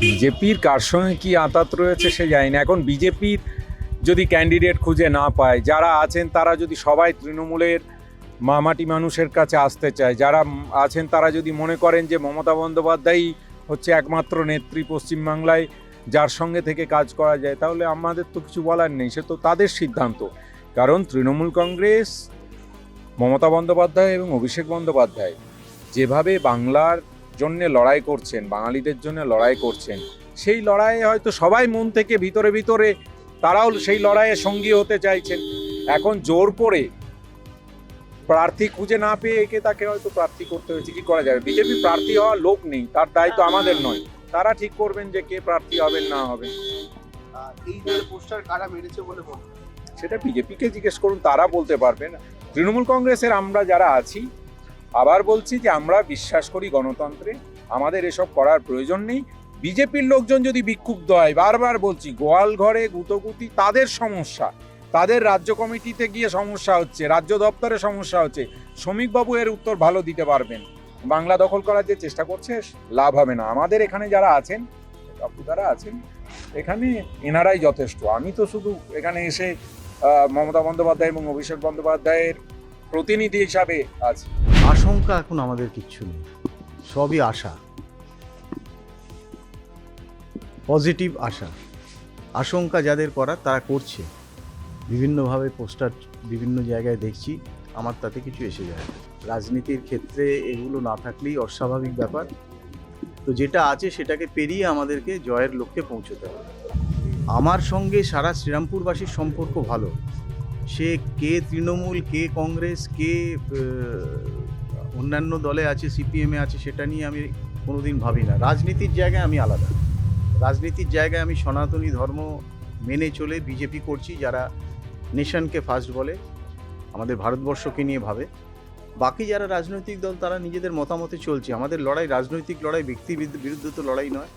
বিজেপির কার সঙ্গে কি আঁতাত রয়েছে সে জানি না। এখন বিজেপির যদি ক্যান্ডিডেট খুঁজে না পায়, যারা আছেন তারা যদি সবাই তৃণমূলের মামাটি মানুষের কাছে আসতে চায়, যারা আছেন তারা যদি মনে করেন যে মমতা বন্দ্যোপাধ্যায়ই হচ্ছে একমাত্র নেত্রী পশ্চিমবাংলায় যার সঙ্গে থেকে কাজ করা যায়, তাহলে আমাদের তো কিছু বলার নেই, সে তো তাদের সিদ্ধান্ত। কারণ তৃণমূল কংগ্রেস, মমতা বন্দ্যোপাধ্যায় এবং অভিষেক বন্দ্যোপাধ্যায় যেভাবে বাংলার জন্য লড়াই করছেন, বাঙালিদের জন্য লড়াই করছেন, সেই লড়াইয়ে হয়তো সবাই মন থেকে ভিতরে ভিতরে তারাও সেই লড়াইয়ে সঙ্গী হতে চাইছেন। এখন জোর করে প্রার্থী খুঁজে না পেয়ে একে তাকে হয়তো প্রার্থী করতে হয়েছে। কি করা যাবে? বিজেপি প্রার্থী হওয়ার লোক নেই, তার দায়িত্ব আমাদের নয়। তারা ঠিক করবেন যে কে প্রার্থী হবেন না হবেন। এই যে পোস্টার কারা মেরেছে বলে বলুন, সেটা বিজেপিকে জিজ্ঞেস করুন, তারা বলতে পারবেন। তৃণমূল কংগ্রেসের আমরা যারা আছি, আবার বলছি যে আমরা বিশ্বাস করি গণতন্ত্রে, আমাদের এসব করার প্রয়োজন নেই। বিজেপির লোকজন যদি বিক্ষুব্ধ হয়, বারবার বলছি, গোয়াল ঘরে গুতগুতি তাদের সমস্যা, তাদের রাজ্য কমিটিতে গিয়ে সমস্যা হচ্ছে, রাজ্য দপ্তরে সমস্যা হচ্ছে। শ্রমিকবাবু এর উত্তর ভালো দিতে পারবেন। বাংলা দখল করার যে চেষ্টা করছে লাভ হবে না। আমাদের এখানে যারা আছেন, যারা আছেন এখানে, এনারাই যথেষ্ট। আমি তো শুধু এখানে এসে মমতা বন্দ্যোপাধ্যায় এবং অভিষেক বন্দ্যোপাধ্যায়ের প্রতিনিধি হিসাবে আছি। আশঙ্কা এখন আমাদের কিচ্ছু নেই, সবই আশা, পজিটিভ আশা। আশঙ্কা যাদের করার তারা করছে, বিভিন্নভাবে পোস্টার বিভিন্ন জায়গায় দেখছি, আমার তাতে কিছু এসে যায়। রাজনীতির ক্ষেত্রে এগুলো না থাকলেই অস্বাভাবিক ব্যাপার। তো যেটা আছে সেটাকে পেরিয়ে আমাদেরকে জয়ের লক্ষ্যে পৌঁছতে হবে। আমার সঙ্গে সারা শ্রীরামপুরবাসীর সম্পর্ক ভালো। সে কে তৃণমূল, কে কংগ্রেস, কে অন্যান্য দলে আছে, সিপিএমে আছে, সেটা নিয়ে আমি কোনোদিন ভাবি না। রাজনীতির জায়গায় আমি আলাদা। রাজনীতির জায়গায় আমি সনাতনী ধর্ম মেনে চলে বিজেপি করছি, যারা নেশনকে ফার্স্ট বলে, আমাদের ভারতবর্ষকে নিয়ে ভাবে। বাকি যারা রাজনৈতিক দল তারা নিজেদের মতামতে চলছে। আমাদের লড়াই রাজনৈতিক লড়াই, ব্যক্তির বিরুদ্ধে তো লড়াই নয়।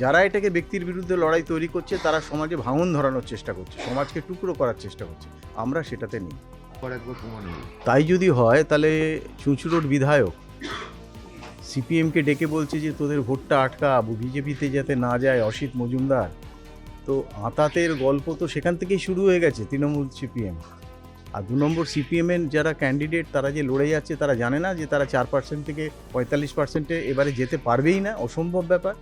যারা এটাকে ব্যক্তির বিরুদ্ধে লড়াই তৈরি করছে তারা সমাজে ভাঙন ধরানোর চেষ্টা করছে, সমাজকে টুকরো করার চেষ্টা করছে। আমরা সেটাতে নেই। তাই যদি হয় তাহলে চুঁচুড়োর বিধায়ক সিপিএমকে ডেকে বলছে যে তোদের ভোটটা আটকা, বিজেপিতে যাতে না যায় অসিত মজুমদার। তো আঁতাতের গল্প তো সেখান থেকেই শুরু হয়ে গেছে, তৃণমূল সিপিএম। আর 2 নম্বর সিপিএমের যারা ক্যান্ডিডেট তারা যে লড়ে যাচ্ছে, তারা জানে না যে তারা 4% থেকে 45%-এ এবারে যেতে পারবেই না, অসম্ভব ব্যাপার।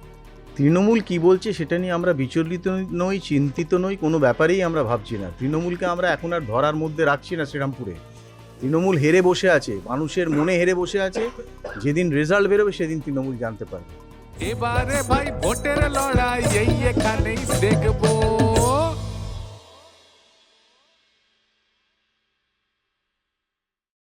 তৃণমূল কি বলছে সেটা নিয়ে আমরা বিচলিত নই, চিন্তিত নই, কোনো ব্যাপারেই আমরা ভাবছি না। তৃণমূলকে আমরা এখন আর ধরার মধ্যে রাখছি না শ্রীরামপুরে। তৃণমূল হেরে বসে আছে, মানুষের মনে হেরে বসে আছে। যেদিন রেজাল্ট বেরোবে সেদিন তৃণমূল জানতে পারবে। এবারে ভাই ভোটের লড়াই এই এখানেই দেখবো।